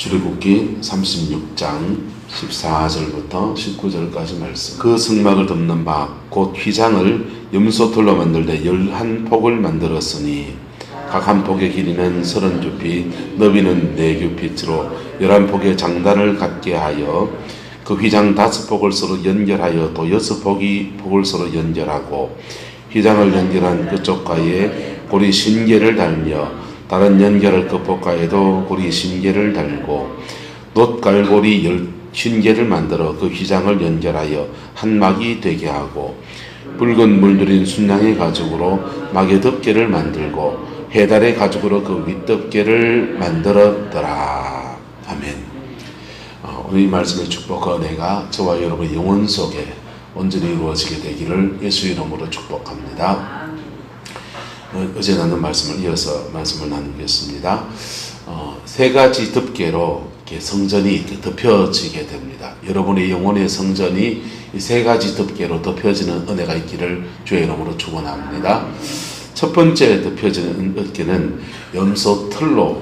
출애굽기 36장 14절부터 19절까지 말씀. 그 성막을 덮는 바 곧 휘장을 염소털로 만들되 11폭을 만들었으니 각 한 폭의 길이는 30규빗, 너비는 4규빗으로 11폭의 장단을 갖게 하여 그 휘장 5폭을 서로 연결하여 또 6폭을 서로 연결하고 휘장을 연결한 그쪽가에 고리 신계를 달며 다른 연결할 끝폭가에도 고리 신계를 달고 놋갈고리 10개를 만들어 그 휘장을 연결하여 한 막이 되게 하고 붉은 물들인 순양의 가죽으로 막의 덮개를 만들고 해달의 가죽으로 그 윗덮개를 만들었더라. 아멘. 오늘 이 말씀의 축복과 은혜가 저와 여러분의 영혼 속에 온전히 이루어지게 되기를 예수 이름으로 축복합니다. 어제 나눈 말씀을 이어서 말씀을 나누겠습니다. 세 가지 덮개로 이렇게 성전이 이렇게 덮여지게 됩니다. 여러분의 영혼의 성전이 이 세 가지 덮개로 덮여지는 은혜가 있기를 주의 이름으로 축원합니다. 첫 번째 덮여지는 덮개는 염소 털로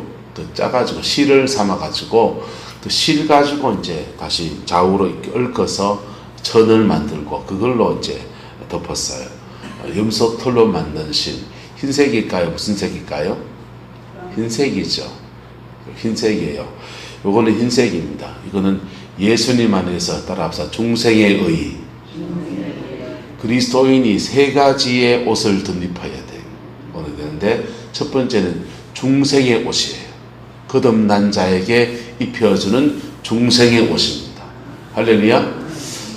짜가지고 실을 삼아가지고 그 실 가지고 이제 다시 좌우로 이렇게 얽어서 천을 만들고 그걸로 이제 덮었어요. 염소 털로 만든 실. 흰색일까요? 무슨 색일까요? 흰색이죠. 흰색이에요. 요거는 흰색입니다. 이거는 예수님 안에서 따라합시다. 중생의 의. 그리스도인이 세 가지의 옷을 덧입어야 되는데 첫 번째는 중생의 옷이에요. 거듭난 자에게 입혀주는 중생의 옷입니다. 할렐루야.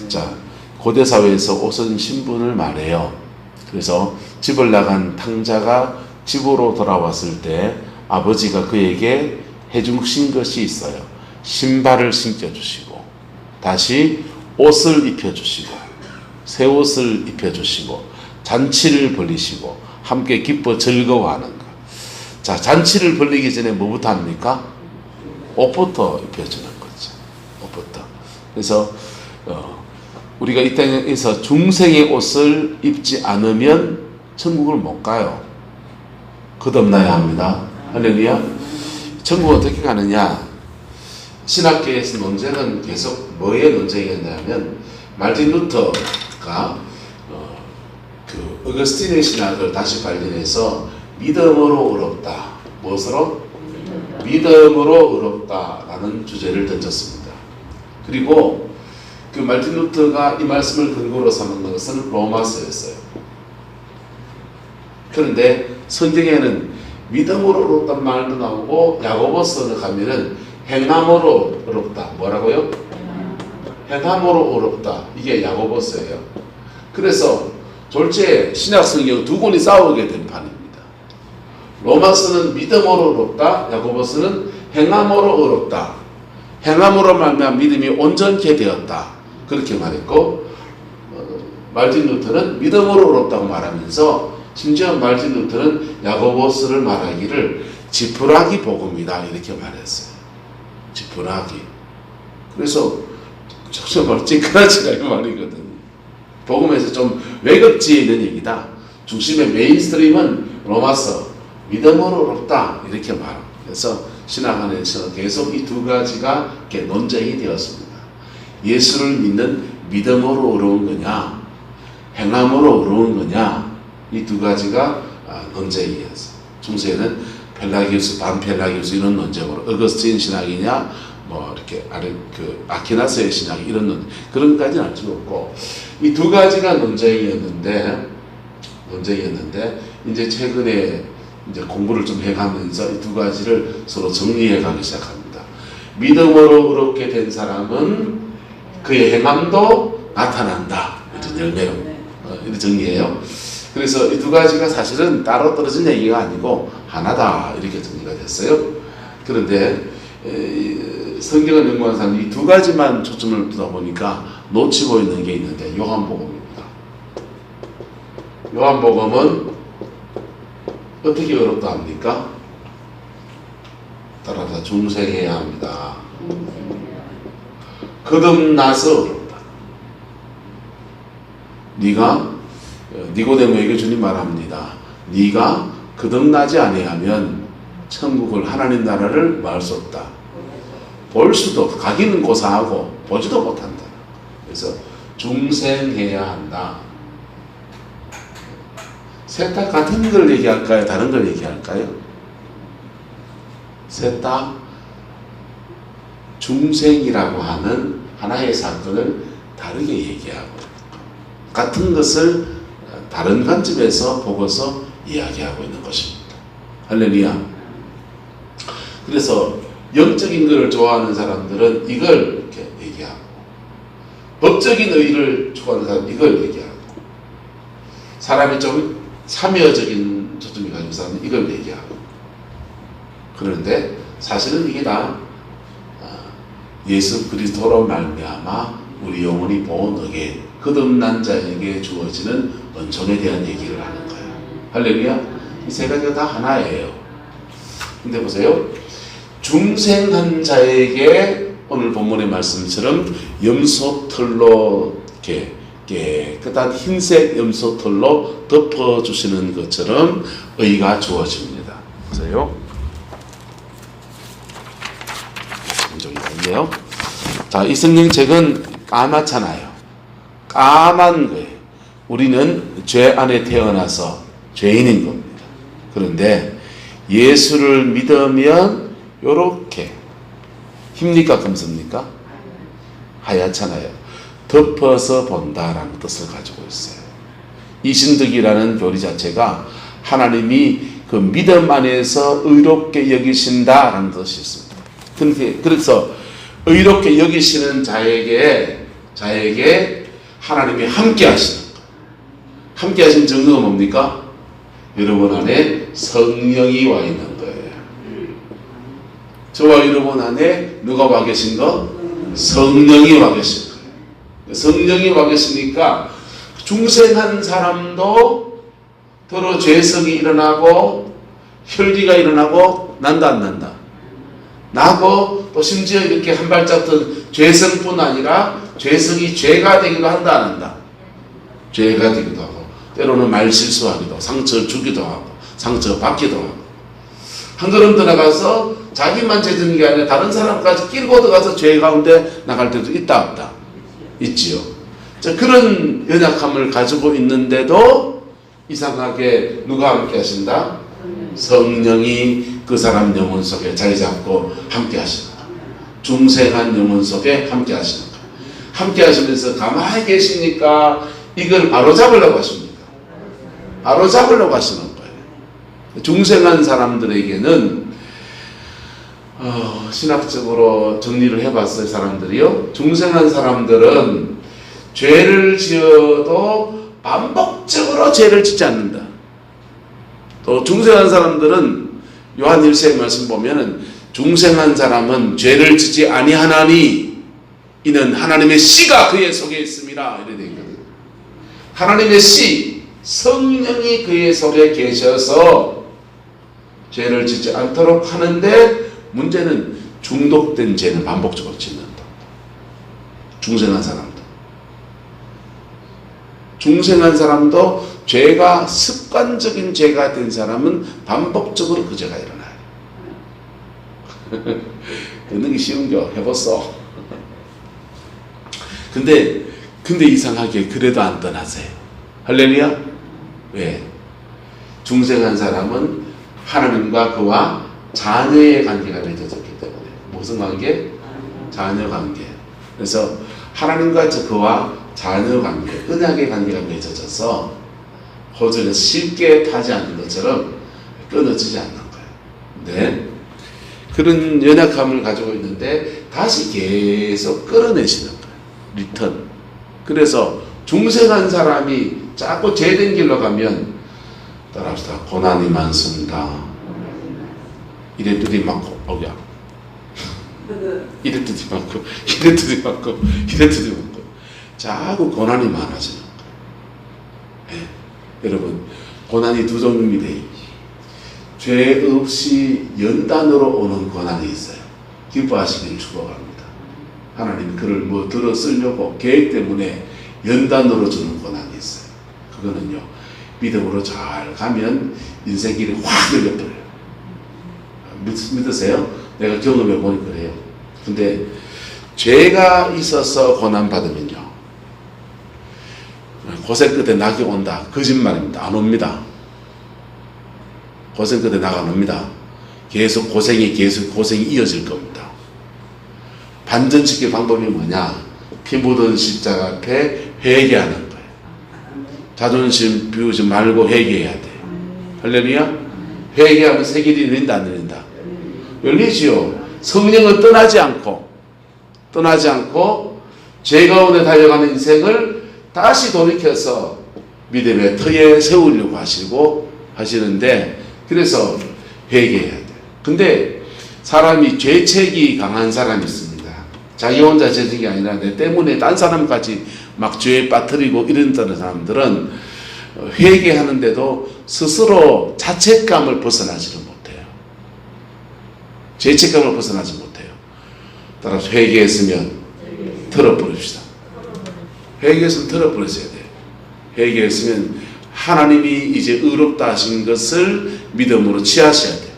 자, 고대 사회에서 옷은 신분을 말해요. 그래서 집을 나간 탕자가 집으로 돌아왔을 때 아버지가 그에게 해주신 것이 있어요. 신발을 신겨주시고 다시 옷을 입혀주시고 새 옷을 입혀주시고 잔치를 벌리시고 함께 기뻐 즐거워하는 것. 자, 잔치를 벌리기 전에 뭐부터 합니까? 옷부터 입혀주는 거죠. 옷부터. 그래서 우리가 이 땅에서 중생의 옷을 입지 않으면 천국을 못 가요. 거듭나야 합니다. 할렐루야. 천국 어떻게 가느냐? 신학계에서 논쟁은 계속 뭐의 논쟁이었냐면 말틴 루터가 그 어거스틴의 신학을 다시 발견해서 믿음으로 의롭다. 무엇으로? 믿음으로 의롭다라는 주제를 던졌습니다. 그리고 그 말틴 루터가 이 말씀을 근거로 삼은 것은 로마서였어요. 그런데 성경에는 믿음으로 의롭다는 말도 나오고 야고보서를 가면은 행함으로 의롭다. 뭐라고요? 행함으로 의롭다. 이게 야고보서예요. 그래서 졸지에 신약 성경 두 권이 싸우게 된 판입니다. 로마서는 믿음으로 의롭다. 야고보서는 행함으로 의롭다. 행함으로 말미암아 믿음이 온전케 되었다. 그렇게 말했고 말틴 루터는 믿음으로 의롭다고 말하면서 심지어 말틴 루터는 야고보서를 말하기를 지푸라기 복음이다 이렇게 말했어요. 지푸라기. 그래서 정말 찌끄러지가 이 말이거든. 복음에서 좀 외급지에 있는 얘기다. 중심의 메인스트림은 로마서 믿음으로 의롭다 이렇게 말합니다. 그래서 신학 안에서 계속 이 두 가지가 이렇게 논쟁이 되었습니다. 예수를 믿는 믿음으로 의로운 거냐, 행함으로 의로운 거냐, 이 두 가지가 논쟁이었어요. 중세에는 펠라기우스, 반펠라기우스 이런 논쟁으로 어거스틴 신학이냐, 뭐 이렇게 아퀴나스의 신학 이런 그런 까지는 알 수 없고 이 두 가지가 논쟁이었는데 이제 최근에 이제 공부를 좀 해가면서 이 두 가지를 서로 정리해가기 시작합니다. 믿음으로 의롭게 된 사람은 그의 행함도 나타난다. 이런 열매로 이렇게 정리해요. 그래서 이 두 가지가 사실은 따로 떨어진 얘기가 아니고 하나다 이렇게 정리가 됐어요. 그런데 성경을 연구하는 사람이 이 두 가지만 초점을 두다 보니까 놓치고 있는 게 있는데 요한복음입니다. 요한복음은 어떻게 어렵다 합니까? 따라서 중생해야 합니다. 거듭나서 어렵다. 네가 니고데모에게 주님 말합니다. 네가 거듭나지 아니하면 천국을 하나님 나라를 말할 수 없다. 볼 수도 없고 가기는 고사하고 보지도 못한다. 그래서 중생해야 한다. 셋 다 같은 걸 얘기할까요? 다른 걸 얘기할까요? 셋 다 중생이라고 하는 하나의 사건을 다르게 얘기하고 같은 것을 다른 관점에서 보고서 이야기하고 있는 것입니다. 할렐루야. 그래서 영적인 것을 좋아하는 사람들은 이걸 이렇게 얘기하고 법적인 의의를 좋아하는 사람은 이걸 얘기하고 사람이 좀 사묘적인 초점이 가지고 사람은 이걸 얘기하고 그런데 사실은 이게 다 예수 그리스도로 말미암아 우리 영혼이 본 의에 거듭난 자에게 주어지는 은총에 대한 얘기를 하는 거예요. 할렐루야. 이 세 가지가 다 하나예요. 근데 보세요. 중생한 자에게 오늘 본문의 말씀처럼 염소털로 이렇게 깨끗한 흰색 염소털로 덮어주시는 것처럼 의가 주어집니다. 보세요. 좀 있네요. 자, 이 성경책은 까맣잖아요. 까만 거예요. 우리는 죄 안에 태어나서 죄인인 겁니다. 그런데 예수를 믿으면 요렇게 힙니까 금습니까? 하얗잖아요. 덮어서 본다라는 뜻을 가지고 있어요. 이신득이라는 교리 자체가 하나님이 그 믿음 안에서 의롭게 여기신다라는 뜻이 있습니다. 그래서 의롭게 여기시는 자에게 하나님이 함께 하시는 것. 함께 하신 증거가 뭡니까? 여러분 안에 성령이 와 있는 거예요. 저와 여러분 안에 누가 와 계신 거? 성령이 와 계신 거예요. 성령이 와 계시니까 중생한 사람도 더러 죄성이 일어나고 혈기가 일어나고 난다 안 난다? 나고 또 심지어 이렇게 한 발짝 더 죄성뿐 아니라 죄성이 죄가 되기도 한다 안 한다? 죄가 되기도 하고 때로는 말 실수하기도 상처를 주기도 하고 상처 받기도 하고 한 걸음 더 나가서 자기만 죄짓는 게 아니라 다른 사람까지 끼고 들어가서 죄 가운데 나갈 때도 있다 없다? 있지요. 자, 그런 연약함을 가지고 있는데도 이상하게 누가 함께 하신다? 성령이 그 사람 영혼 속에 자리 잡고 함께 하신다. 중생한 영혼 속에 함께 하시는 거예요. 함께 하시면서 가만히 계시니까 이걸 바로 잡으려고 하십니다. 바로 잡으려고 하시는 거예요. 중생한 사람들에게는 신학적으로 정리를 해봤어요. 사람들이요. 중생한 사람들은 죄를 지어도 반복적으로 죄를 짓지 않는다. 또 중생한 사람들은 요한 1세의 말씀 보면은 중생한 사람은 죄를 짓지 아니하나니 이는 하나님의 씨가 그의 속에 있음이라 이렇게 되어 있거든요. 하나님의 씨, 성령이 그의 속에 계셔서 죄를 짓지 않도록 하는데 문제는 중독된 죄는 반복적으로 짓는다. 중생한 사람도. 중생한 사람도 죄가 습관적인 죄가 된 사람은 반복적으로 그 죄가 일어나요. 듣는 쉬운겨 해봤어. 근데 이상하게 그래도 안 떠나세요. 할렐루야? 왜? 중생한 사람은 하나님과 그와 자녀의 관계가 맺어졌기 때문에. 무슨 관계? 자녀 관계. 그래서 하나님과 그와 자녀 관계, 언약의 관계가 맺어져서 호전에서 쉽게 타지 않는 것처럼 끊어지지 않는 거예요. 네. 그런 연약함을 가지고 있는데 다시 계속 끌어내시는 거예요. 리턴. 그래서 중생한 사람이 자꾸 죄된 길로 가면 따라합시다. 고난이 많습니다. 이랬더니 많고, 이랬더니 많고, 이랬더니 많고, 이랬더니 많고. 자꾸 고난이 많아지는 거예요. 네. 여러분, 고난이 두 종류입니다. 죄 없이 연단으로 오는 고난이 있어요. 기뻐하시길 축복합니다. 하나님 그를 뭐 들어 쓰려고 계획 때문에 연단으로 주는 고난이 있어요. 그거는요, 믿음으로 잘 가면 인생길이 확 열려버려요. 믿으세요? 내가 경험해 보니 그래요. 근데 죄가 있어서 고난받으면요, 고생 끝에 낙이 온다. 거짓말입니다. 안 옵니다. 고생 끝에 낙 안 옵니다. 계속 고생이 이어질 겁니다. 반전시킬 방법이 뭐냐? 피 묻은 십자가 앞에 회개하는 거예요. 자존심 비우지 말고 회개해야 돼. 할렐루야? 회개하면 새 길이 열린다, 안 열린다? 열리지요. 성령은 떠나지 않고 죄 가운데 달려가는 인생을 다시 돌이켜서 믿음의 터에 세우려고 하시는데, 그래서 회개해야 돼. 근데 사람이 죄책이 강한 사람이 있습니다. 자기 혼자 죄책이 아니라 내 때문에 딴 사람까지 막 죄에 빠뜨리고 이런 사람들은 회개하는데도 스스로 자책감을 벗어나지를 못해요. 죄책감을 벗어나지 못해요. 따라서 회개했으면 털어버립시다. 회개했으면 털어버리셔야 돼요. 회개했으면 하나님이 이제 의롭다 하신 것을 믿음으로 취하셔야 돼요.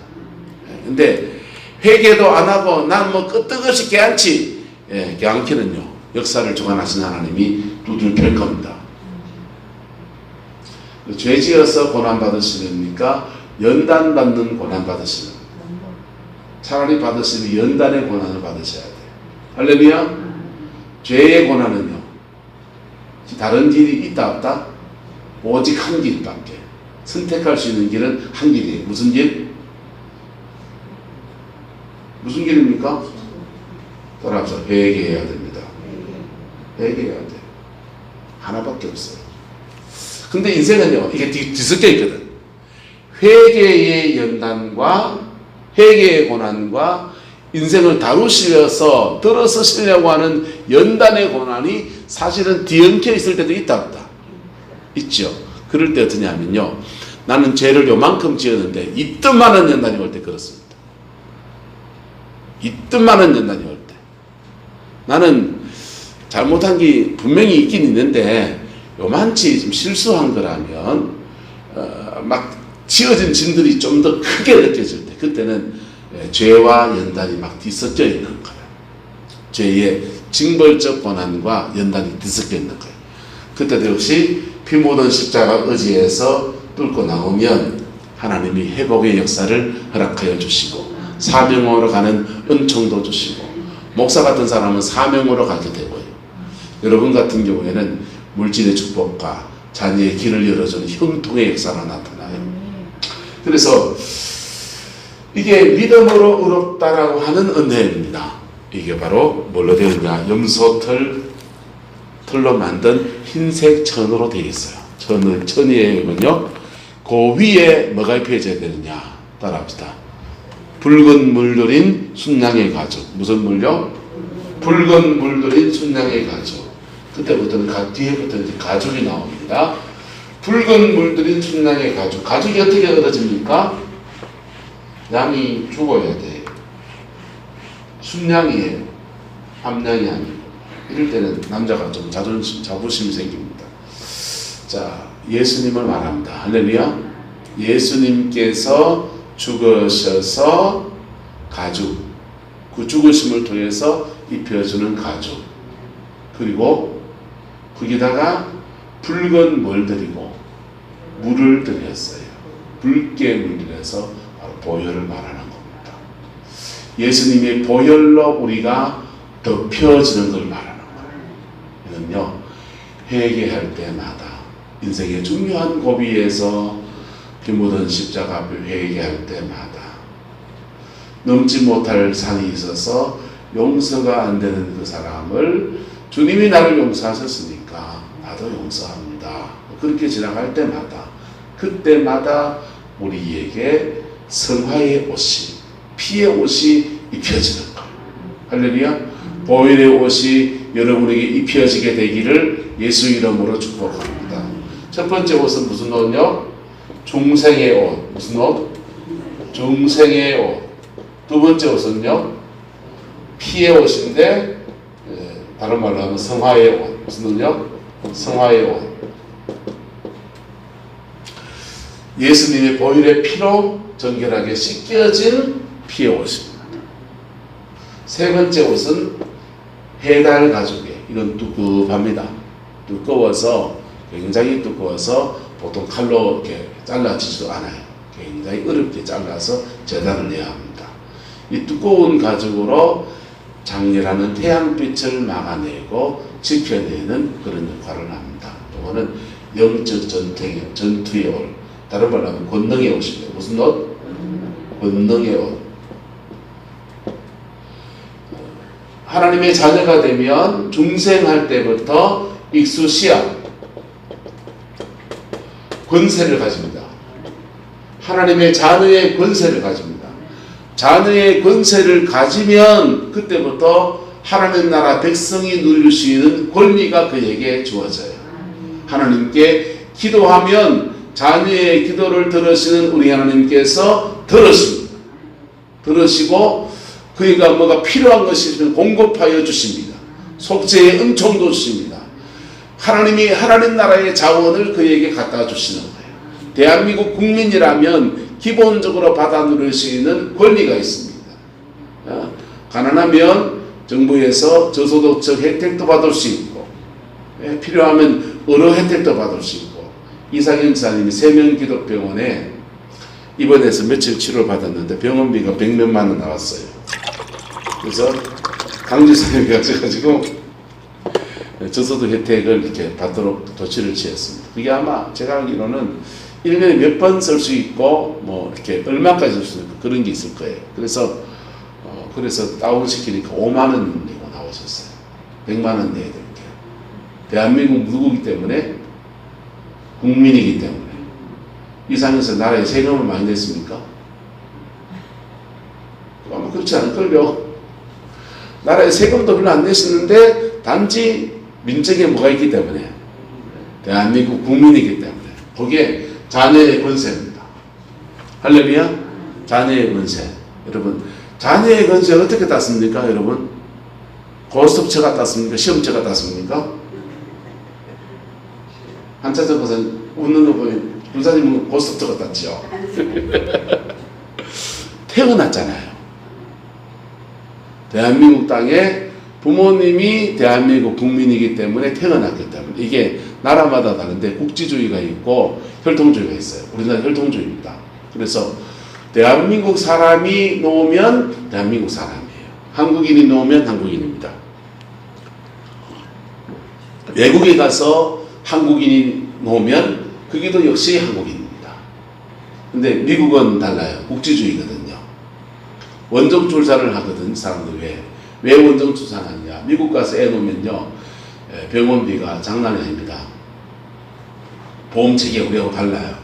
근데 회개도 안 하고 난 뭐 끄떡없이 개안치, 개안키는요, 역사를 주관하신 하나님이 두들 펼 겁니다. 죄지어서 고난받으시니까 연단받는 고난받으시는, 차라리 받으시면 연단의 고난을 받으셔야 돼요. 할렐루야? 죄의 고난은요, 다른 길이 있다 없다? 오직 한 길밖에. 선택할 수 있는 길은 한 길이에요. 무슨 길? 무슨 길입니까? 따라서 회개해야 됩니다. 회개해야 돼요. 하나밖에 없어요. 근데 인생은요, 이게 뒤섞여 있거든. 회개의 연단과 회개의 고난과 인생을 다루시려서 들어서시려고 하는 연단의 고난이 사실은 뒤엉켜 있을 때도 있다 없다? 있죠. 그럴 때 어떠냐면요, 나는 죄를 요만큼 지었는데 이뜻 많은 연단이 올 때 그렇습니다. 이뜻 많은 연단이 올 때 나는 잘못한 게 분명히 있긴 있는데 요만치 좀 실수한 거라면 막 지어진 짐들이 좀 더 크게 느껴질 때, 그때는 죄와 연단이 막 뒤섞여 있는 거예요. 죄의 징벌적 고난과 연단이 뒤섞여 있는 거예요. 그때도 역시 피 묻은 십자가 의지에서 뚫고 나오면 하나님이 회복의 역사를 허락하여 주시고, 사명으로 가는 은총도 주시고, 목사 같은 사람은 사명으로 가게 되고요. 여러분 같은 경우에는 물질의 축복과 자녀의 길을 열어주는 형통의 역사가 나타나요. 그래서 이게 믿음으로 의롭다라고 하는 은혜입니다. 이게 바로 뭘로 되어 있냐? 털로 만든 흰색 천으로 되어 있어요. 천이에는요, 그 위에 뭐가 입혀져야 되느냐? 따라합시다. 붉은 물들인 순양의 가죽. 무슨 물요? 붉은 물들인 순양의 가죽. 그때부터는 뒤에부터는 가죽이 나옵니다. 붉은 물들인 순양의 가죽. 가죽이 어떻게 얻어집니까? 양이 죽어야 돼. 순양이에요. 암양이 아니고. 이럴 때는 남자가 좀 자부심이 생깁니다. 자, 예수님을 말합니다. 할렐루야. 예수님께서 죽으셔서 가죽, 그 죽으심을 통해서 입혀주는 가죽, 그리고 거기다가 붉은 물들이고 물을 들였어요. 붉게 물들여서 바로 보혈을 말하는 겁니다. 예수님의 보혈로 우리가 덮여지는 걸 말하는 거예요. 이건요, 회개할 때마다 인생의 중요한 고비에서 피 묻은 십자가 앞에 회개할 때마다 넘지 못할 산이 있어서 용서가 안 되는 그 사람을 주님이 나를 용서하셨으니까 나도 용서합니다. 그렇게 지나갈 때마다, 그때마다 우리에게 성화의 옷이, 피의 옷이 입혀지는 거예요. 할렐루야. 보혈의 옷이 여러분에게 입혀지게 되기를 예수 이름으로 축복합니다. 첫 번째 옷은 무슨 옷요? 중생의 옷. 무슨 옷? 중생의 옷. 두 번째 옷은요? 피의 옷인데, 다른 말로 하면 성화의 옷. 무슨 옷요? 성화의 옷. 예수님의 보혈의 피로 정결하게 씻겨진 피의 옷입니다. 세 번째 옷은 해달 가죽에 이건 두껍합니다. 두꺼워서 굉장히 두꺼워서 보통 칼로 이렇게 잘라지지도 않아요. 굉장히 어렵게 잘라서 재단을 해야 합니다. 이 두꺼운 가죽으로 장렬하는 태양빛을 막아내고 지켜내는 그런 역할을 합니다. 이거는 영적 전투의 옷, 다른 말로 하면 권능의 옷입니다. 무슨 옷? 권능의 옷. 하나님의 자녀가 되면 중생할 때부터 익수시야 권세를 가집니다. 하나님의 자녀의 권세를 가집니다. 자녀의 권세를 가지면 그때부터 하나님 나라 백성이 누릴 수 있는 권리가 그에게 주어져요. 하나님께 기도하면 자녀의 기도를 들으시는 우리 하나님께서 들으십니다. 들으시고 그이가 뭐가 필요한 것이 있으면 공급하여 주십니다. 속죄의 은총도 주십니다. 하나님이 하나님 나라의 자원을 그에게 갖다 주시는 거예요. 대한민국 국민이라면 기본적으로 받아 누릴 수 있는 권리가 있습니다. 가난하면 정부에서 저소득적 혜택도 받을 수 있고, 필요하면 의료 혜택도 받을 수 있고, 이상현 지사님이 세명기독병원에 입원해서 며칠 치료를 받았는데 병원비가 100몇만 원 나왔어요. 그래서 강지사님이 가져가지고 저소득 혜택을 이렇게 받도록 조치를 취했습니다. 그게 아마 제가 알기로는 1년에 몇 번 쓸 수 있고 뭐 이렇게 얼마까지 쓸 수 있고 그런 게 있을 거예요. 그래서 다운시키니까 5만 원 내고 나오셨어요. 100만 원 내야 될게요. 대한민국 누구기 때문에? 국민이기 때문에. 이상해서 나라에 세금을 많이 냈습니까? 아마 그렇지 않을걸요. 나라에 세금도 별로 안 냈었는데 단지 민정에 뭐가 있기 때문에, 대한민국 국민이기 때문에. 거기에 자녀의 권세입니다. 할렐루야. 자녀의 권세. 여러분, 자녀의 권세 어떻게 땄습니까? 여러분, 고스톱처가 땄습니까? 시험처가 땄습니까? 한차적 것은 웃는 거 보면 군사님은 고스톱처가 땄죠. 태어났잖아요. 대한민국 땅에 부모님이 대한민국 국민이기 때문에 태어났기 때문에. 이게 나라마다 다른데 국지주의가 있고 혈통주의가 있어요. 우리나라 혈통주의입니다. 그래서 대한민국 사람이 놓으면 대한민국 사람이에요. 한국인이 놓으면 한국인입니다. 외국에 가서 한국인이 놓으면 거기도 역시 한국인입니다. 근데 미국은 달라요. 국지주의거든요. 원정 출산을 하거든, 사람들. 왜 원정 출산하느냐? 미국 가서 애 놓으면요, 병원비가 장난이 아닙니다. 보험책이 우리하고 달라요.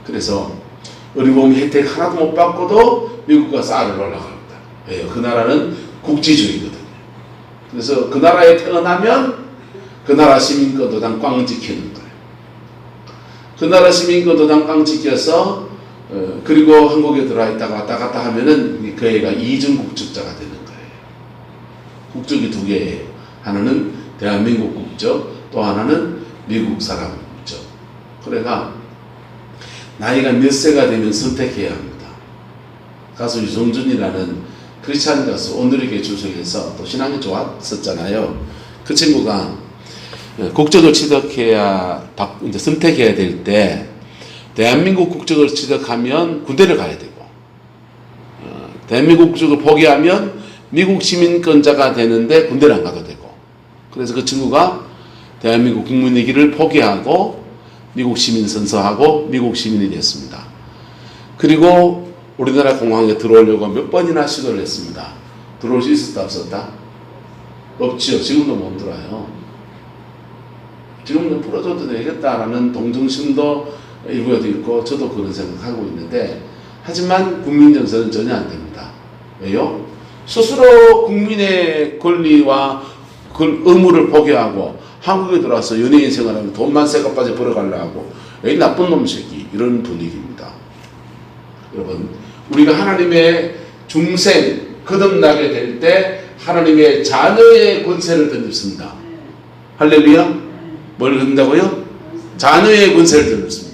그래서 의료보험 혜택 하나도 못 받고도 미국 가서 알을 놓으려고 합니다. 왜요? 그 나라는 국지주의거든요. 그래서 그 나라에 태어나면 그 나라 시민권도당 꽝 지키는 거예요. 그 나라 시민권도당 꽝 지켜서 그리고 한국에 들어와 있다가 왔다 갔다 하면은 그 애가 이중국적자가 되는 거예요. 국적이 두 개예요. 하나는 대한민국 국적, 또 하나는 미국 사람 국적. 그래가 나이가 몇 세가 되면 선택해야 합니다. 가수 유성준이라는 크리스찬 가수 오늘에게 주석에서 또 신앙이 좋았었잖아요. 그 친구가 국적을 취득해야 이제 선택해야 될 때 대한민국 국적을 취득하면 군대를 가야 되고, 대한민국 국적을 포기하면 미국 시민권자가 되는데 군대를 안 가도 되고, 그래서 그 친구가 대한민국 국민이기를 포기하고 미국 시민 선서하고 미국 시민이 됐습니다. 그리고 우리나라 공항에 들어오려고 몇 번이나 시도를 했습니다. 들어올 수 있었다 없었다? 없지요. 지금도 못 들어요. 지금도 풀어줘도 되겠다라는 동정심도 일부에도 있고 저도 그런 생각하고 있는데, 하지만 국민정서는 전혀 안 됩니다. 왜요? 스스로 국민의 권리와 그 의무를 포기하고 한국에 들어와서 연예인 생활하면 돈만 새까빠져 벌어가려고 하고, 이 나쁜 놈 새끼, 이런 분위기입니다. 여러분, 우리가 하나님의 중생 거듭나게 될 때 하나님의 자녀의 권세를 던졌습니다. 할렐루야. 뭘 던진다고요? 자녀의 권세를 던졌습니다.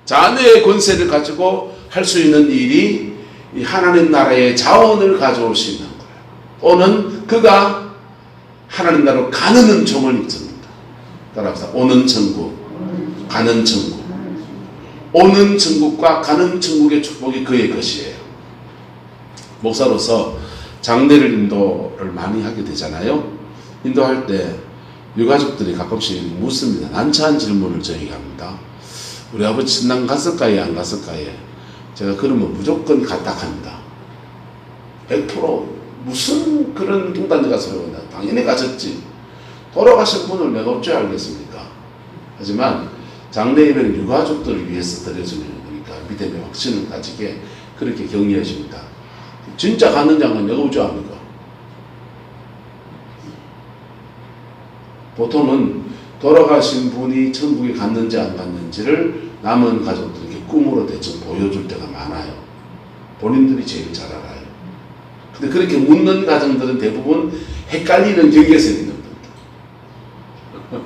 자녀의 권세를 가지고 할 수 있는 일이 이 하나님 나라의 자원을 가져올 수 있는 거예요. 오는 그가 하나님 나라로 가는 은총을 입습니다. 따라합시다. 오는 천국, 가는 천국. 오는 천국과 가는 천국의 축복이 그의 것이에요. 목사로서 장례를 인도를 많이 하게 되잖아요. 인도할 때 유가족들이 가끔씩 묻습니다. 난처한 질문을 저에게 합니다. 우리 아버지 신랑 갔을까요? 안 갔을까요? 제가 그러면 무조건 갔다 합니다. 100% 무슨 그런 뚱딴지가 소리가 당연히 가셨지. 돌아가신 분을 내가 어찌 알겠습니까? 하지만 장례 예배는 유가족들을 위해서 드려주는 거니까 믿음의 확신을 가지게 그렇게 격려해 줍니다. 진짜 가는 장은 내가 어찌 압니까? 보통은 돌아가신 분이 천국에 갔는지 안 갔는지를 남은 가족들에게 꿈으로 대충 보여줄 때가 많아요. 본인들이 제일 잘 알아요. 근데 그렇게 묻는 가정들은 대부분 헷갈리는 격에서 있는 분들.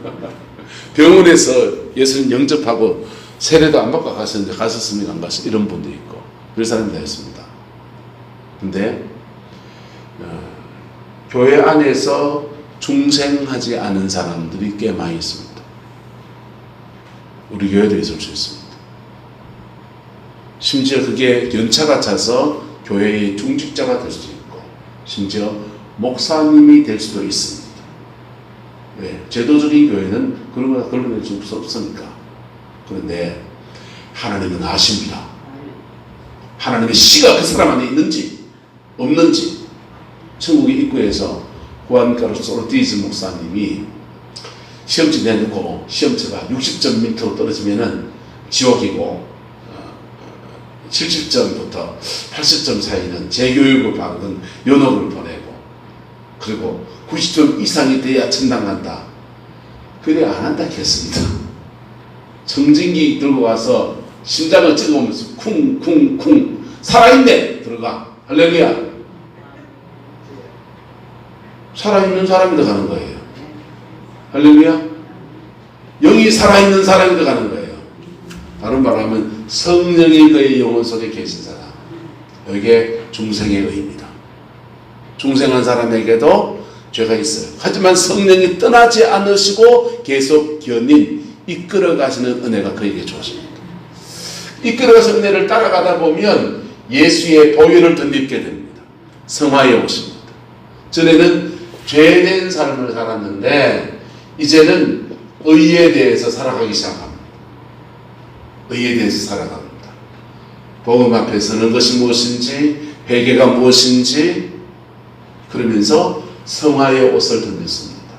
병원에서 예수님 영접하고 세례도 안 받고 가셨는데 가셨습니까? 안 가셨? 이런 분도 있고 그런 사람이 다 있습니다. 근데 교회 안에서 중생하지 않은 사람들이 꽤 많이 있습니다. 우리 교회도 있을 수 있습니다. 심지어 그게 연차가 차서 교회의 중직자가 될 수도 있고 심지어 목사님이 될 수도 있습니다. 왜? 제도적인 교회는 그런 거 걸러낼 수 없으니까. 그런데 하나님은 아십니다. 하나님의 씨가 그 사람 안에 있는지 없는지. 천국의 입구에서 후안카르스 오르티즈 목사님이 시험지 내놓고 시험지가 60점 밑으로 떨어지면은 지옥이고 70점부터 80점 사이는 재교육을 받은 연옥을 보내고 그리고 90점 이상이 돼야 천당 간다. 그래 안 한다 했습니다. 청진기 들고 와서 심장을 찍어보면서 쿵쿵쿵 살아있네 들어가 할렐루야. 살아있는 사람이 들어가는 거예요. 할렐루야. 영이 살아있는 사람이 들어가는 거예요. 다른 말로 하면 성령이 그의 영혼 속에 계신 사람. 이게 중생의 의입니다. 중생한 사람에게도 죄가 있어요. 하지만 성령이 떠나지 않으시고 계속 견인 이끌어 가시는 은혜가 그에게 주어집니다. 이끌어가서 은혜를 따라가다 보면 예수의 보혈을 덧입게 됩니다. 성화에 오십니다. 전에는 죄된 삶을 살았는데 이제는 의에 대해서 살아가기 시작합니다. 의에 대해서 살아갑니다. 복음 앞에 서는 것이 무엇인지 회개가 무엇인지 그러면서 성화의 옷을 던졌습니다.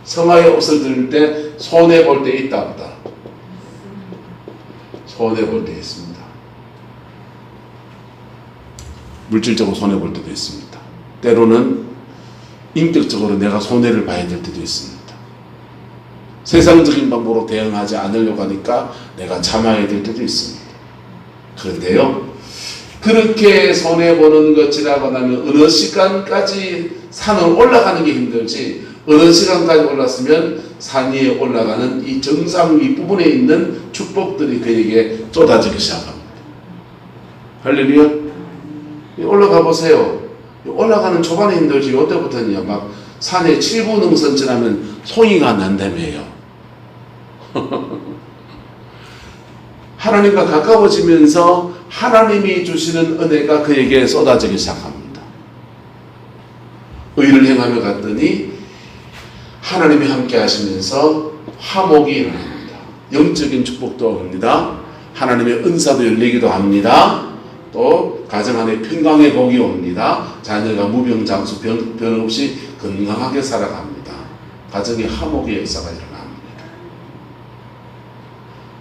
성화의 옷을 들 때 손해볼 때 있다 없다? 손해볼 때 있습니다. 물질적으로 손해볼 때도 있습니다. 때로는 인격적으로 내가 손해를 봐야 될 때도 있습니다. 세상적인 방법으로 대응하지 않으려고 하니까 내가 참아야 될 때도 있습니다. 그런데요, 그렇게 손해보는 것 지나고 나면 어느 시간까지 산을 올라가는 게 힘들지 어느 시간까지 올랐으면 산 위에 올라가는 이 정상 윗부분에 있는 축복들이 그에게 쏟아지기 시작합니다. 할렐루야. 올라가 보세요. 올라가는 초반에 힘들지 이때부터는 막 산에 7부 능선 지나면 송이가 난다며요. 하나님과 가까워지면서 하나님이 주시는 은혜가 그에게 쏟아지기 시작합니다. 의를 행하며 갔더니 하나님이 함께 하시면서 화목이 일어납니다. 영적인 축복도 옵니다. 하나님의 은사도 열리기도 합니다. 또 가정 안에 평강의 복이 옵니다. 자녀가 무병장수 변 없이 건강하게 살아갑니다. 가정의 화목의 역사가 일어납니다.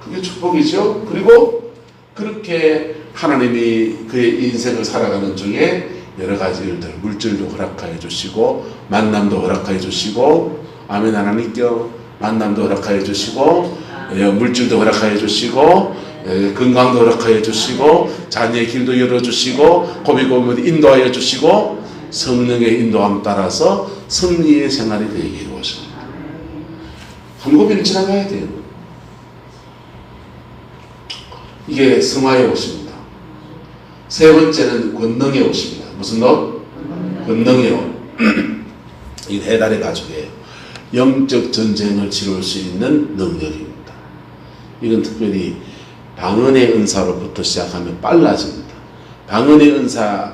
그게 축복이죠. 그리고 그렇게 하나님이 그의 인생을 살아가는 중에 여러 가지 일들, 물질도 허락하여 주시고 만남도 허락하여 주시고 아멘 하나님께 만남도 허락하여 주시고 물질도 허락하여 주시고 건강도 허락하여 주시고 자녀의 길도 열어주시고 고비고비 인도하여 주시고 성령의 인도함 따라서 승리의 생활이 되게 이루어집니다. 한 고비를 지나가야 돼요. 이게 성화의 옷입니다. 세 번째는 권능의 옷입니다. 무슨 옷? 권능이요. 이 해달의 가족이에요. 영적 전쟁을 치룰 수 있는 능력입니다. 이건 특별히 방언의 은사로부터 시작하면 빨라집니다. 방언의 은사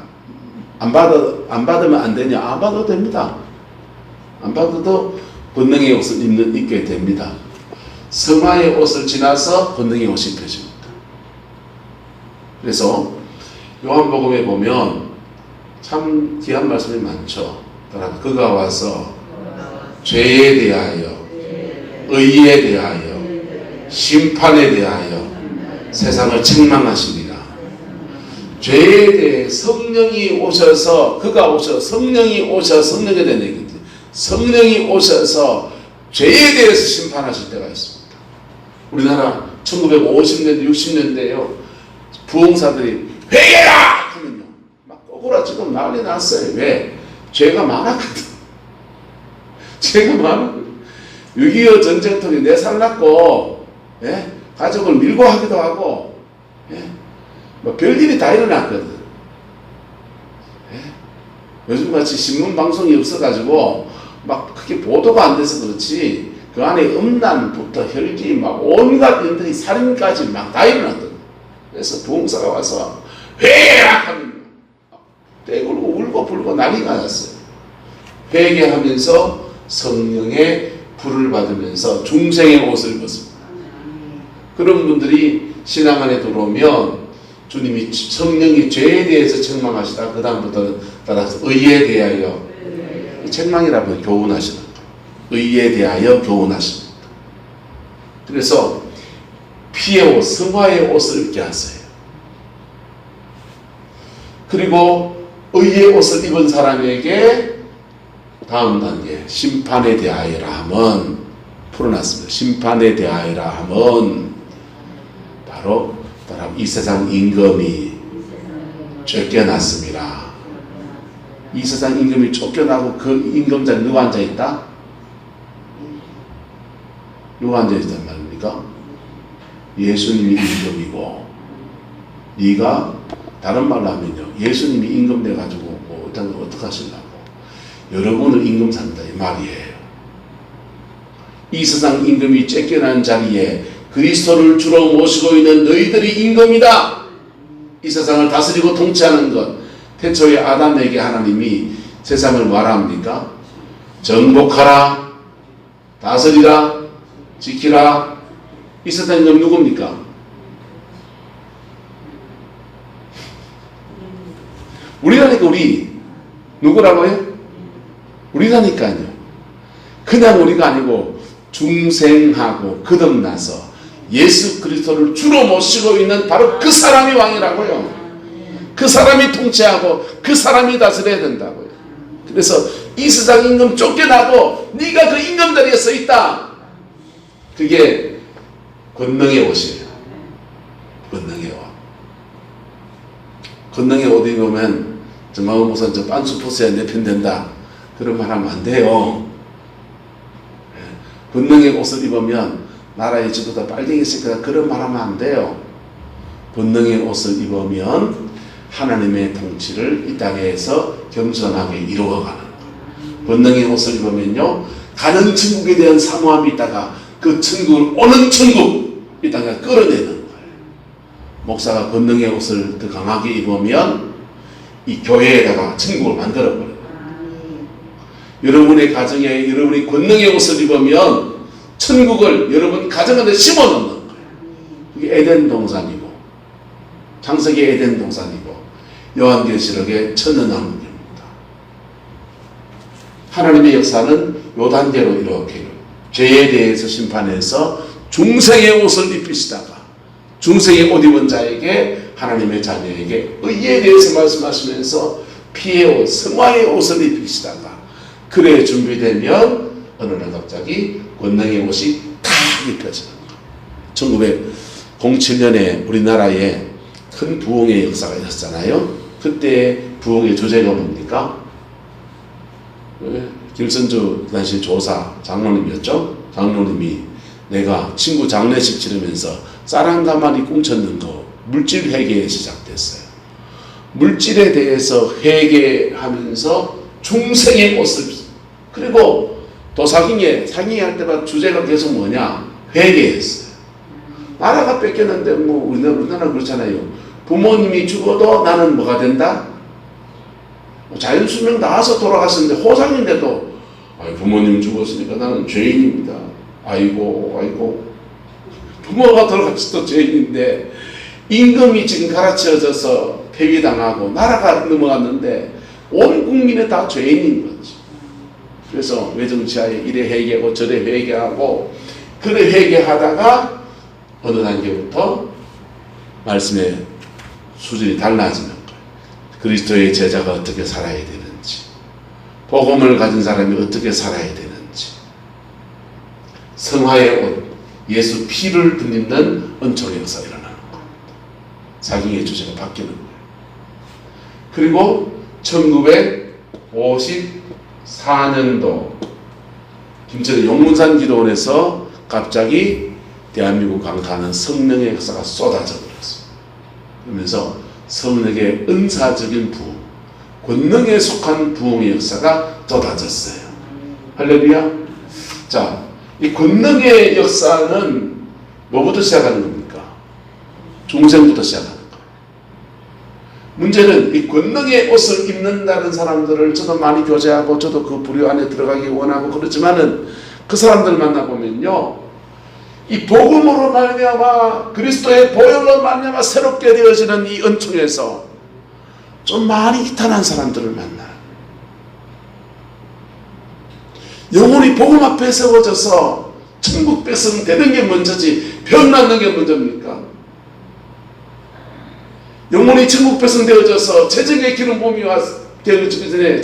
안 받으면 안 되냐? 안 받아도 됩니다. 안 받아도 권능의 옷을 입게 됩니다. 성화의 옷을 지나서 권능의 옷이 입혀집니다. 그래서 요한복음에 보면 참 귀한 말씀이 많죠. 그가 와서 죄에 대하여, 의에 대하여, 심판에 대하여 세상을 책망하시리라. 죄에 대해 성령이 오셔서, 그가 오셔서, 성령이 오셔서, 성령에 대한 얘기지. 성령이 오셔서 죄에 대해서 심판하실 때가 있습니다. 우리나라 1950년대, 60년대에요. 부흥사들이 회개라! 하면요. 막 꼬꾸라지고 난리 났어요. 왜? 죄가 많았거든. 죄가 많았거든. 6.25 전쟁통에 내 살났고, 예? 가족을 밀고 하기도 하고, 예? 뭐 별일이 다 일어났거든. 예? 요즘같이 신문방송이 없어가지고 막 크게 보도가 안 돼서 그렇지, 그 안에 음란부터 혈기 막 온갖 일들이 살인까지 막 다 일어났거든. 그래서 부흥사가 와서 회개라 하면 떼굴고 울고 불고 난리가 났어요. 회개하면서 성령의 불을 받으면서 중생의 옷을 입었습니다. 그런 분들이 신앙 안에 들어오면 주님이 성령이 죄에 대해서 책망하시다. 그 다음부터 따라서 의에 대하여, 책망이라면 교훈하시는 거예요. 의에 대하여 교훈하십니다. 그래서 피의 옷, 성화의 옷을 입게 하세요. 그리고 의의 옷을 입은 사람에게 다음 단계 심판에 대하여라 하면 풀어놨습니다. 심판에 대하여라 하면 바로 이 세상 임금이 쫓겨났습니다. 이 세상 임금이 쫓겨나고 그 임금 자리에 누가 앉아있다? 누가 앉아있단 말입니까? 예수님이 임금이고, 네가 다른 말로 하면요, 예수님이 임금 돼가지고 뭐 어떻게 하시려고? 여러분을 임금 삼다 이 말이에요. 이 세상 임금이 쫓겨난 자리에 그리스도를 주로 모시고 있는 너희들이 임금이다. 이 세상을 다스리고 통치하는 것. 태초에 아담에게 하나님이 세상을 말합니까? 정복하라, 다스리라, 지키라. 이 세상 임금 누굽니까? 우리라니까. 우리 누구라고요? 우리라니까요. 그냥 우리가 아니고 중생하고 거듭나서 예수 그리스도를 주로 모시고 있는 바로 그 사람이 왕이라고요. 그 사람이 통치하고 그 사람이 다스려야 된다고요. 그래서 이 세상 임금 쫓겨나고 네가 그 임금 자리에 서 있다. 그게 권능의 옷이에요. 권능의 옷. 권능의 옷 입으면 정광훈 목사는 저 빤수포스에 내 편 된다. 그런 말 하면 안 돼요. 권능의 옷을 입으면 나라의 지도자 빨갱이 새끼다. 그런 말 하면 안 돼요. 권능의 옷을 입으면 하나님의 통치를 이 땅에서 겸손하게 이루어가는 거예요. 권능의 옷을 입으면요, 가는 천국에 대한 사모함이 있다가 그 천국을 오는 천국 이 땅에 끌어내는 거예요. 목사가 권능의 옷을 더 강하게 입으면 이 교회에다가 천국을 만들어버려요. 여러분의 가정에 여러분이 권능의 옷을 입으면 천국을 여러분 가정 안에 심어놓는 거예요. 그게 에덴 동산이고, 창세기 에덴 동산이고, 요한계시록의 천연왕국입니다. 하나님의 역사는 요 단계로 이렇게 죄에 대해서 심판해서 중생의 옷을 입히시다가 중생의 옷 입은 자에게, 하나님의 자녀에게 의에 대해서 말씀하시면서 피의 옷, 성화의 옷을 입히시다가 그래 준비되면 어느 날 갑자기 권능의 옷이 다 입혀지는 거예요. 1907년에 우리나라에 큰 부흥의 역사가 있었잖아요. 그때 부흥의 주제가 뭡니까? 길선주 당시 조사 장로님이었죠. 장로님이 내가 친구 장례식 치르면서 쌀 한 가마니 꽁쳤는 거 물질 회개에 시작됐어요. 물질에 대해서 회개하면서 중생의 옷을 입습니다. 그리고 또 상행위 할 때마다 주제가 계속 뭐냐? 회개했어요. 나라가 뺏겼는데 뭐 우리나라 그렇잖아요. 부모님이 죽어도 나는 뭐가 된다? 자연수명 나와서 돌아갔었는데 호상인데도 부모님 죽었으니까 나는 죄인입니다. 아이고 부모가 돌아갔어도 죄인인데 임금이 지금 갈아치워져서 폐위당하고 나라가 넘어갔는데 온 국민이 다 죄인인 거지. 그래서 외정치하에 이래 회개하고 저래 회개하고 그래 회개하다가 어느 단계부터 말씀의 수준이 달라지는 거예요. 그리스도의 제자가 어떻게 살아야 되는지, 복음을 가진 사람이 어떻게 살아야 되는지, 성화의 옷, 예수 피를 덧입는 은총의 역사가 일어나는 겁니다. 사경의 주제가 바뀌는 거예요. 그리고 1954년도 김천의 용문산 기도원에서 갑자기 대한민국 강타하는 성령의 역사가 쏟아져 버렸어요. 그러면서 성령의 은사적인 부흥, 권능에 속한 부흥의 역사가 쏟아졌어요. 할렐루야. 자, 이 권능의 역사는 뭐부터 시작하는 겁니까? 중생부터 시작하는 거예요. 문제는 이 권능의 옷을 입는다는 사람들을 저도 많이 교제하고 저도 그 부류 안에 들어가기 원하고 그렇지만은 그 사람들 만나보면요, 이 복음으로 말미암아 그리스도의 보혈로 말미암아 새롭게 되어지는 이 은총에서 좀 많이 이탈한 사람들을 만나요. 영혼이 복음 앞에 세워져서 천국 백성 되는 게 먼저지 병 낫는 게 먼저입니까? 영혼이 천국 백성 되어져서 재정의 기름 부음이 되기 전에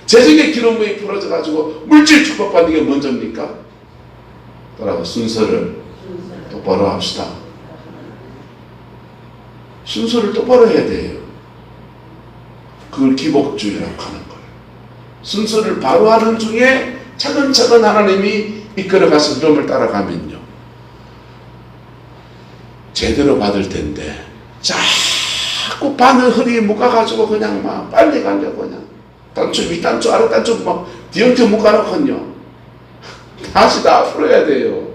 재정의 기름 부음이 풀어져 가지고 물질 축복받는 게 먼저입니까? 따라서 순서를 똑바로 합시다. 순서를 똑바로 해야 돼요. 그걸 기복주의라고 하는 거예요. 순서를 바로 하는 중에 차근차근 하나님이 이끌어가서 흐름을 따라가면요, 제대로 받을 텐데 자꾸 바늘 허리에 묶어가지고 그냥 막 빨리 가려고 그냥 단추 윗단추 아랫단추 막 뒤엉켜 묶어놓거든요. 다시 다 풀어야 돼요.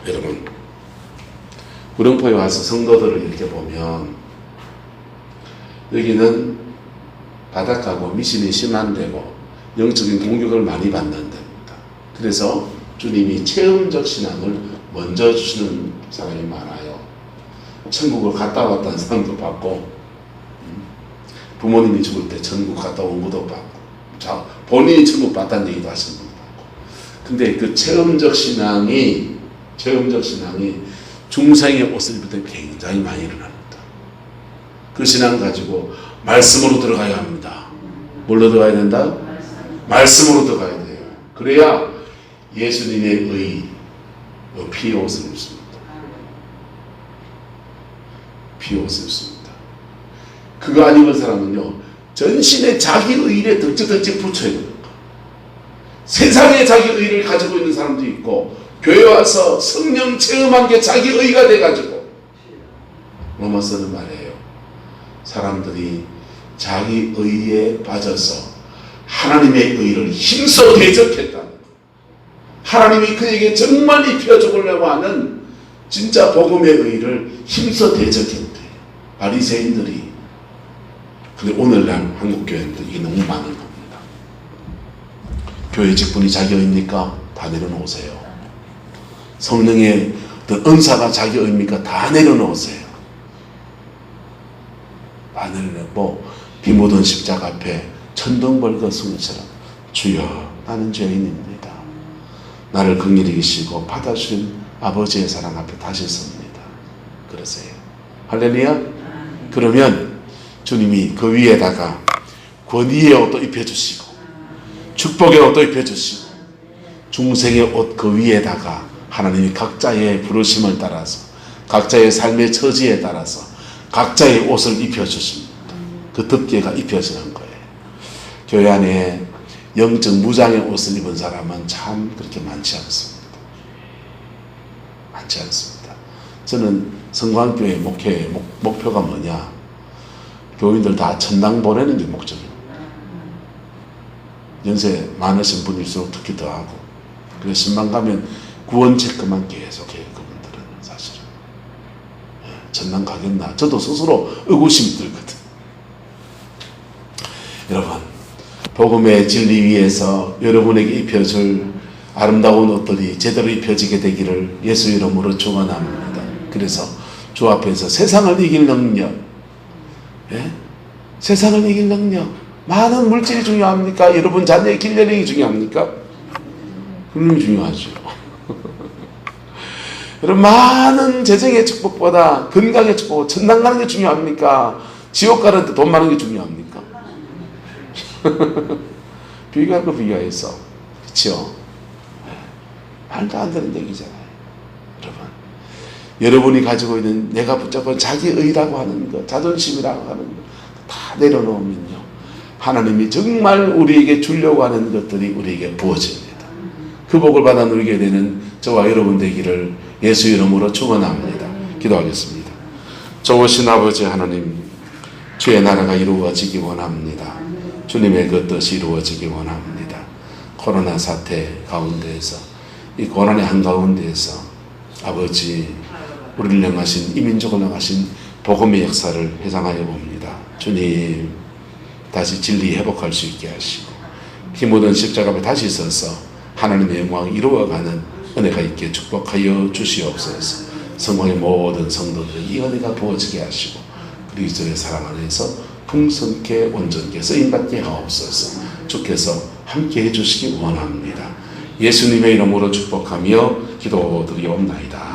여러분, 구룡포에 와서 성도들을 이렇게 보면 여기는 바닷가고 미신이 심한 데고 영적인 공격을 많이 받는 데입니다. 그래서 주님이 체험적 신앙을 먼저 주시는 사람이 많아요. 천국을 갔다 왔다는 사람도 받고, 부모님이 죽을 때 천국 갔다 온 것도 받고, 본인이 천국 봤다는 얘기도 하시는 분 받고. 근데 그 체험적 신앙이 중생의 옷을 입을 때 굉장히 많이 일어납니다. 그 신앙 가지고 말씀으로 들어가야 합니다. 뭘로 들어가야 된다? 말씀으로 들어가야 돼요. 그래야 예수님의 의, 피의 옷을 입습니다. 피의 옷을 입습니다. 그거 안 입은 사람은요, 전신에 자기 의를 덕지덕지 붙여야 됩니다. 세상에 자기 의를 가지고 있는 사람도 있고, 교회 와서 성령 체험한 게 자기 의가 돼가지고, 로마서는 말해요. 사람들이 자기 의에 빠져서 하나님의 의를 힘써 대적했다는 것. 하나님이 그에게 정말 입혀주려고 하는 진짜 복음의 의를 힘써 대적했대요. 바리새인들이. 근데 오늘날 한국교회는 이게 너무 많은 겁니다. 교회 직분이 자기 의입니까? 다 내려놓으세요. 성령의 어떤 은사가 자기 의입니까? 다 내려놓으세요. 다 내려놓고 비 묻은 십자가 앞에 천둥벌거 승처럼 주여 나는 죄인입니다. 나를 긍휼히 여기시고 받아주신 아버지의 사랑 앞에 다시 섭니다. 그러세요. 할렐루야. 그러면 주님이 그 위에다가 권위의 옷도 입혀주시고 축복의 옷도 입혀주시고 중생의 옷 그 위에다가 하나님이 각자의 부르심을 따라서 각자의 삶의 처지에 따라서 각자의 옷을 입혀주십니다. 그 덮개가 입혀지는 거예요. 교회 안에 영적 무장의 옷을 입은 사람은 참 그렇게 많지 않습니다. 많지 않습니다. 저는 성광교회 목회의 목표가 뭐냐? 교인들 다 천당 보내는 게 목적입니다. 연세 많으신 분일수록 특히 더하고, 그래서 신방 가면 구원 체크만 계속해요. 그분들은 사실은 전남 가겠나 저도 스스로 의구심이 들거든. 여러분, 복음의 진리 위에서 여러분에게 입혀줄 아름다운 옷들이 제대로 입혀지게 되기를 예수 이름으로 축원합니다. 그래서 주 앞에서 세상을 이길 능력, 세상을 이길 능력, 많은 물질이 중요합니까? 여러분 자녀의 길려내기 중요합니까? 그런 게 중요하죠. 여러분, 많은 재정의 축복보다 건강의 축복, 천당 가는 게 중요합니까? 지옥 가는데 돈 많은 게 중요합니까? 비교할 거 비교해서, 그렇죠? 말도 안 되는 얘기잖아요. 여러분이 가지고 있는 내가 붙잡은 자기의라고 하는 것, 자존심이라고 하는 것 다 내려놓으면요, 하나님이 정말 우리에게 주려고 하는 것들이 우리에게 부어집니다. 그 복을 받아 누리게 되는 저와 여러분 되기를 예수 이름으로 축원합니다. 기도하겠습니다. 좋으신 아버지 하나님, 주의 나라가 이루어지기 원합니다. 주님의 그 뜻이 이루어지기 원합니다. 코로나 사태 가운데에서, 이 고난의 한가운데에서 아버지, 우리를 향하신, 이 민족을 향하신 복음의 역사를 회상하여 봅니다. 주님, 다시 진리 회복할 수 있게 하시고 피 묻은 십자가 앞에 다시 서서 하나님의 영광을 이루어가는 은혜가 있게 축복하여 주시옵소서. 성공의 모든 성도들에게 이 은혜가 부어지게 하시고 그리스도의 사랑 안에서 풍성케 온전케 쓰임받게 하옵소서. 주께서 함께 해주시기 원합니다. 예수님의 이름으로 축복하며 기도드리옵나이다.